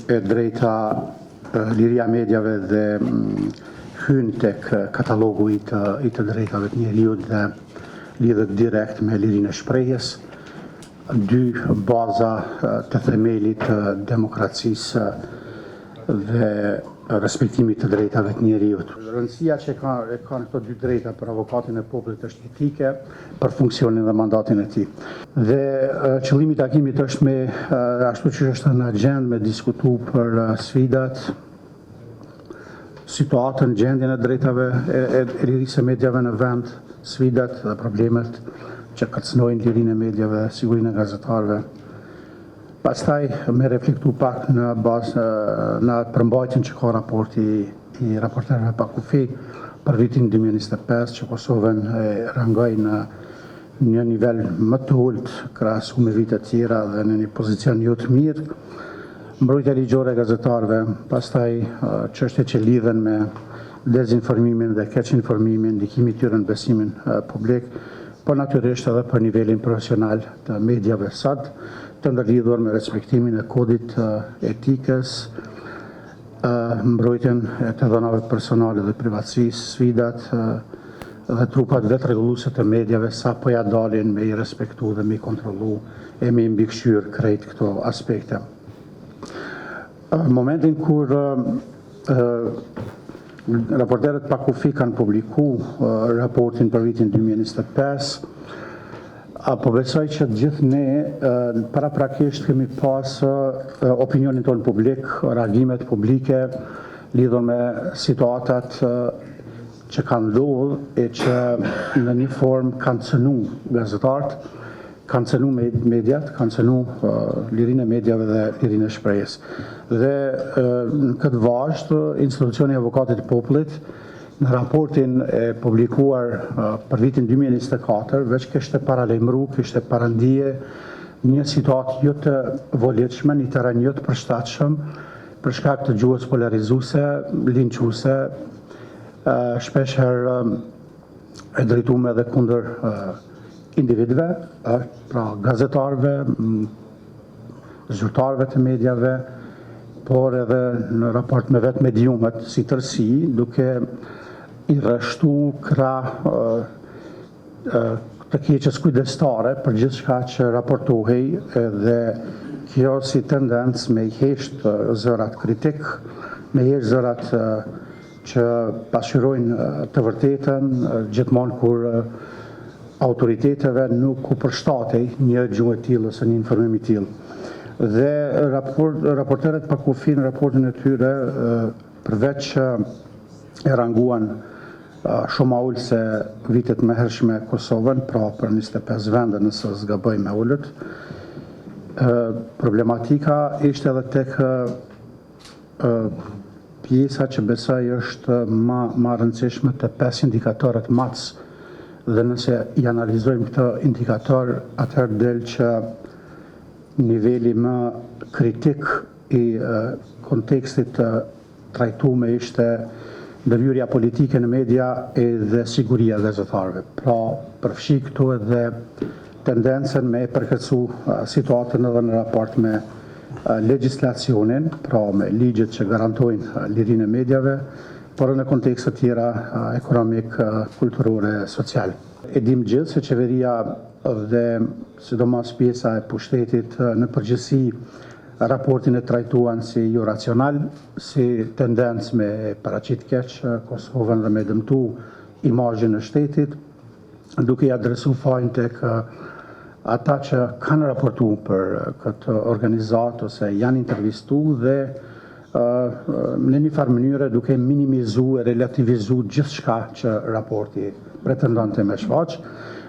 e drejta liria medjave dhe hyn tek katalogu i të drejtave të njeriut dhe lidhet direkt me lirinë e shprehjes, dy baza të themelit të demokracisë dhe respektimit të drejtave të njeriut. Rëndësia që kanë këto dy drejta për avokatin e popullit është etike për funksionin dhe mandatin e tij. Dhe qëllimi i takimit është me ashtu që është në agjendë me diskutu për sfidat, situatën, gjendjen e drejtave e lirisë e medjave në vend, sfidat dhe problemet që kërcënojnë lirinë e medjave, sigurinë e gazetarëve. Pastaj me reflektu pak në përmbajtjen që ka raporti i raporterëve pa kufi për vitin 2025 që Kosovën e rangoi në një nivel më të ulët krahasu me vite të tjera dhe në një pozicion jo të mirë. Mbrojtja ligjore e gazetarëve, pastaj çështjet që lidhen me dezinformimin dhe keqinformimin, ndikimi i tyre në besimin publik, por natyrisht edhe për nivelin profesional të medjave sot, të ndërlidhur me respektimin e kodit etikës, mbrojtjen e të dhënave personale dhe privatësisë, sfidat dhe trupat vetërregulluese të medjave sa po ja dalin me i respektu dhe me i kontrollu e me i mbikëqyr krejt këto aspekte. Momentin kur raporterët pa kufi kanë publiku raportin për vitin 2025, po besoj që gjithë ne paraprakisht kemi pas opinionin tonë publik, reagimet publike lidhur me situatat që kanë ndodhur e që në një formë kanë cënu gazetarët, kanë cënu mediat, kanë cënu lirinë e medjave dhe lirinë e shprehjes. Dhe në këtë vazhd, institucioni i Avokatit të Popullit në raportin e publikuar për vitin 2024, veç kishte paralajmëruar, kishte parandije një situatë jo të volitshme, një terren jo të përshtatshëm për shkak të gjuhës polarizuese, linçuese, shpeshherë e drejtuar edhe kundër individëve, pra gazetarëve, zyrtarëve të medjave, por edhe në raport me vetë mediumet si tërësi, duke i rreshtu krah të keqes kujdestare për gjithçka që raportohej dhe kjo si tendencë me i hesht zërat kritik, me i hesht zërat që pasqyrojnë të vërtetën gjithmonë kur autoriteteve nuk u përshtatej një gjuhë e tillë ose një informim i tillë. Dhe raporterët pa kufi në raportin e tyre përveç e ranguan shumë ma ullë se vitet më hershme Kosovën, pra për 25 vende nëse zgaboj me ullët. Problematika ishte edhe tek pjesa që besoj është ma rëndësishme të 5 indikatorët MATS, dhe nëse i analizojmë këtë indikator, atëherë del që niveli më kritik i kontekstit të trajtuar ishte ndërhyrja politike në media dhe siguria e gazetarëve. Pra, përfshi këtu edhe tendencën me përkërcu situatën edhe në raport me legjislacionin, pra me ligjet që garantojnë lirinë e medjave, por në kontekste tjera ekonomik, kulturore, social. E dim gjithë se qeveria dhe sidomos pjesa e pushtetit në përgjithësi raportin e trajtuan si jo racional, si tendencë me paraqit keq Kosovën dhe me dëmtu imazhin e shtetit, duke i adresu fajin tek ata që kanë raportu për këtë organizat ose janë intervistu dhe në një farë mënyre duke minimizu e relativizu gjithçka që raporti pretendonte me shfaq.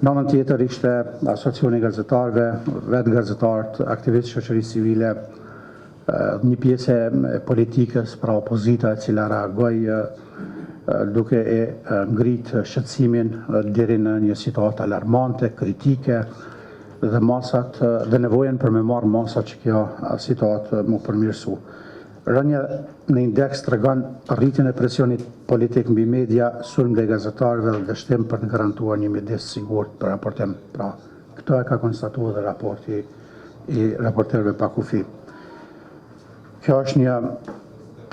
Në anën tjetër ishte asociacioni i gazetarëve, vetë gazetarët, aktivistë shoqërisë civile, një pjesë e politikës, pra opozita e cila reagoi duke e ngrit shqetësimin deri në një situatë alarmante, kritike dhe masat dhe nevojën për me marrë masat që kjo situatë mu përmirësu. Rënja në indeks tregon rritjen e presionit politik mbi media, sulm ndaj gazetarëve dhe dështim për të garantuar një mjedis sigurt për raportim. Pra, këto e ka konstatuar dhe raporti i raporterëve pa kufi. Kjo është një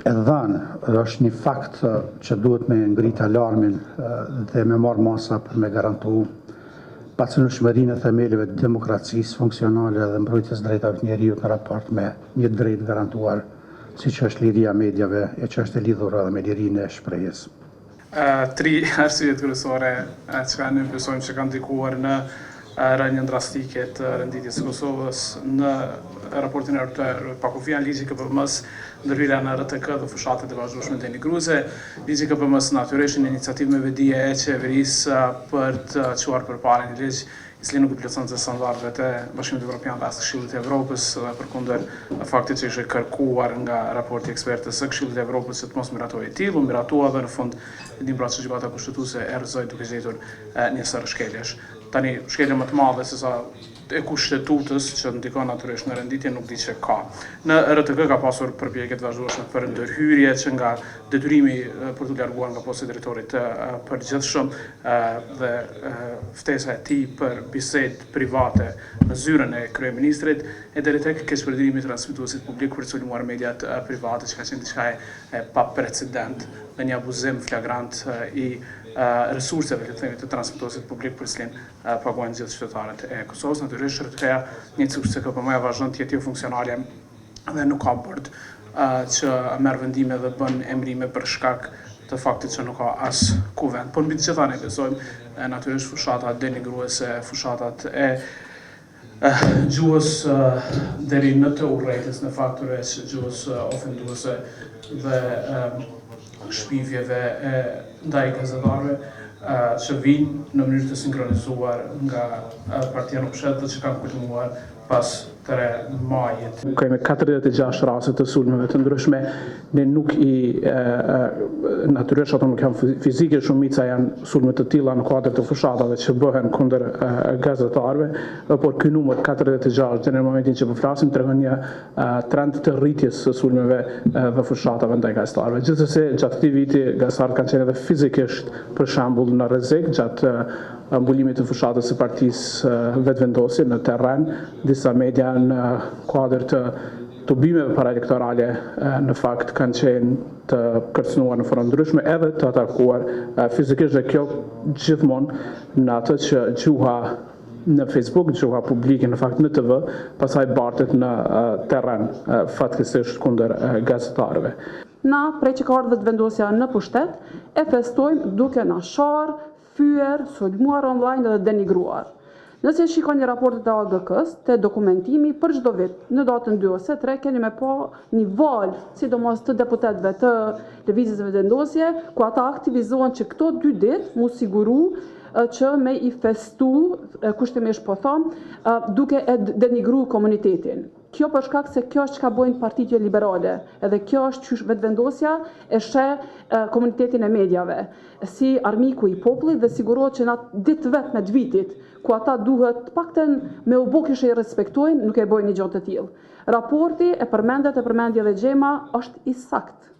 dhënë, është një fakt që duhet me ngrit alarmin dhe me marrë masa për me garantu pacënueshmërinë e themeleve të demokracisë funksionale dhe mbrojtjes drejtave të njerëzit në raport me një drejtë garantuar, siç është liria e mediave e që është e lidhur edhe me lirinë e shprehjes. Tri arsyet kryesore që ne besojmë që kanë ndikuar në rënien drastike të renditjes së Kosovës në raportin e pakufia ligji KPM-s, ndërhyrja në RTK dhe fushatet e vazhdueshme denigruese, ligji KPM-s natyrisht në iniciativë me vedi e qeverisë për të çuar përpara një ligj i cili nuk i plotëson standardet të Bashkimit Evropian dhe as Këshillit të Evropës, dhe përkundër faktit që ishte kërkuar nga raporti ekspertës së Këshillit të Evropës që të mos miratojë tillë, u miratua dhe në fund dimbraçë gjykata kushtetuese e rrezoi duke gjetur një sër shkeljesh. Tani shkelje më të madhe se sa e kushtetutës që ndikon natyrisht në renditje nuk di që ka. Në RTK ka pasur përpjekje të vazhdueshme për ndërhyrje që nga detyrimi për të larguar nga posti i drejtorit të përgjithshëm dhe ftesa e tij për bisedë private në zyrën e kryeministrit e deri tek keqpërdorimi i transmetuesit publik për të sulmuar mediat private, që ka qenë diçka e paprecedent dhe një abuzim flagrant i resurseve të transmetuesit publik për cilin paguajnë gjithë qytetarët e Kosovës. Natyrisht RTK-ja njësoj se KPM-ja vazhdon të jetë jo funksionale dhe nuk ka bord që merr vendime dhe bën emrime për shkak të faktit që nuk ka as kuvend. Por mbi të gjitha ne besojmë natyrisht fushatat denigruese, fushatat e gjuhës deri në të urrejtjes në faktorës, gjuhës ofenduese dhe shpifjeve ndaj gazetarëve që vinë në mënyrë të sinkronizuar nga partia në fshat dhe që kanë kulmuar pas 3 majit. Kemi 46 raste të sulmeve të ndryshme, ne nuk i natyrisht ato nuk janë fizike, shumica janë sulme të tilla në kuadër të fushatave që bëhen kundër gazetarëve, por ky numër 46 deri në momentin që po flasim tregon një trend të rritjes së sulmeve dhe fushatave ndaj gazetarëve. Gjithsesi, gjatë këtij viti gazetarët kanë qenë edhe fizikisht për shembull në rrezik gjatë mbulimit të fushatës së partisë vetëvendosje në terren, disa media në kuadër të tubimeve paraelektorale në fakt kanë qenë të kërcënuar në forma ndryshme edhe të atakuar fizikisht, dhe kjo gjithmonë në atë që gjuha në Facebook, gjuha publike në fakt në TV, pastaj bartet në terren fatkeqësisht kundër gazetarëve. Na, prej që ka ardhur vetëvendosja në pushtet, e festojmë duke na sharë, fyer, sulmuar online dhe denigruar. Nëse shikoni raportet e AGK-s, te dokumentimi për çdo vit, në datën 2 ose 3 keni me pa një valë, sidomos të deputetëve të lëvizjes vetëvendosje, ku ata aktivizohen që këto 2 ditë mu siguru që me i festu, kushtimisht po them, duke e denigru komunitetin. Kjo për shkak se kjo është çka bojnë partitë liberale, edhe kjo është çysh vetëvendosja e sheh komunitetin e mediave si armiku i popullit dhe sigurohet që në ditë vetme të vitit, ku ata duhet paktën me u bë kishë i respektojnë, nuk e bojnë një gjë të tillë. Raporti e përmendje dhe Xhema është i sakt.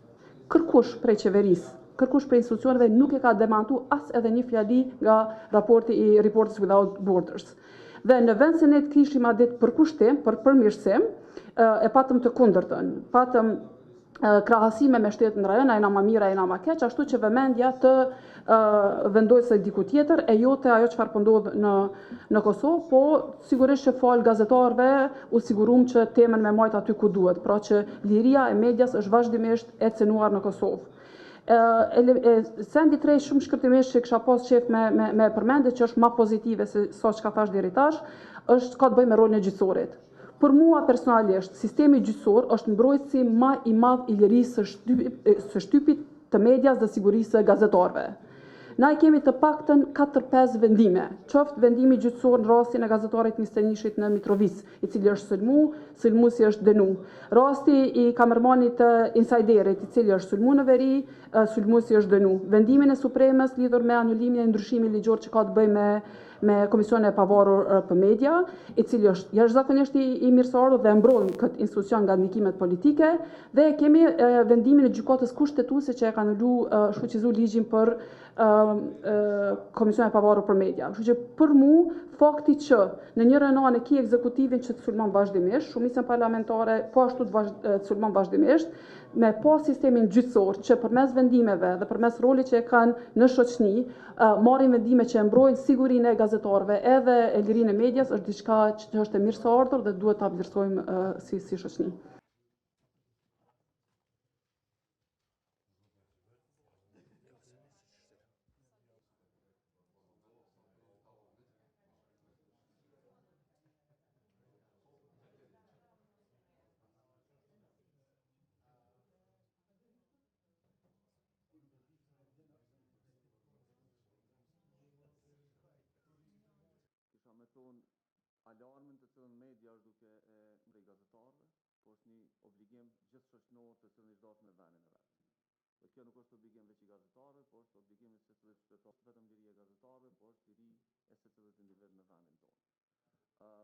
Kërkush prej qeverisë, kërkush prej institucioneve nuk e ka demantu as edhe një fjali nga raporti i Reporters Without Borders. Dhe në vend se ne të kishim a ditë për kushtim, për përmirësim, e patëm të kundërtën. Patëm krahasime me shtetin rajon, ajna ma mira, ajna ma keq, ashtu që vëmendja të vendosë diku tjetër, e jo të ajo çfarë po ndodh në Kosovë, po sigurisht që fal gazetarëve u sigurum që temën me majt aty ku duhet, pra që liria e medias është vazhdimisht e cenuar në Kosovë. Sendi 3 shumë shkërtimisht që kisha pas qef me përmendje që është ma pozitive se sa që ka thash deri tash, është ka të bëjë me rolin e gjyqësorit. Për mua personalisht, sistemi gjyqësor është mbrojtësi ma i madh i lirisë së shtypit të medias dhe sigurisë së gazetarëve. Na i kemi të paktën 4-5 vendime, qoftë vendimi gjyqësor në rastin e gazetarit Nistenishit në Mitrovic, i cili është sulmuesi është dënu. Rasti i kamermanit të Insajderit, i cili është sulmu në veri, sulmuesi është dënu. Vendimin e Supremës lidhur me anulimin e ndryshimit ligjor që ka të bëjë me Komisionin e Pavarur për Media, i cili është jashtëzakonisht i mirësorë dhe mbrojmë këtë institucion nga ndikimet politike dhe kemi vendimin e gjykatës kushtetuese që e ka shfuqizuar ligjin për Komisionin e Pavarur për Media. Kështu që për mua fakti që në njërin anë ki ekzekutivin që të sulmon vazhdimisht, shumicën parlamentare po ashtu të sulmon vazhdimisht, me pas sistemin gjyqësor që përmes vendimeve dhe përmes rolit që e kanë në shoqëni, marrin vendime që e mbrojnë sigurinë e gazetarëve edhe e lirinë e medias, është diçka që është e mirëseardhur dhe duhet ta vlerësojmë si shoqëni. Kisha me thonë alarmin të cilën media është duke mbrej gazetarëve, po është një obligim gjithë shoqënor të cilën i zgjat në vendin e vet. Dhe kjo nuk është obligim veç i gazetarëve, po është obligim i secilit qytetar, vetëm liria e gazetarëve, po është liri e secilit individ në vendin tonë.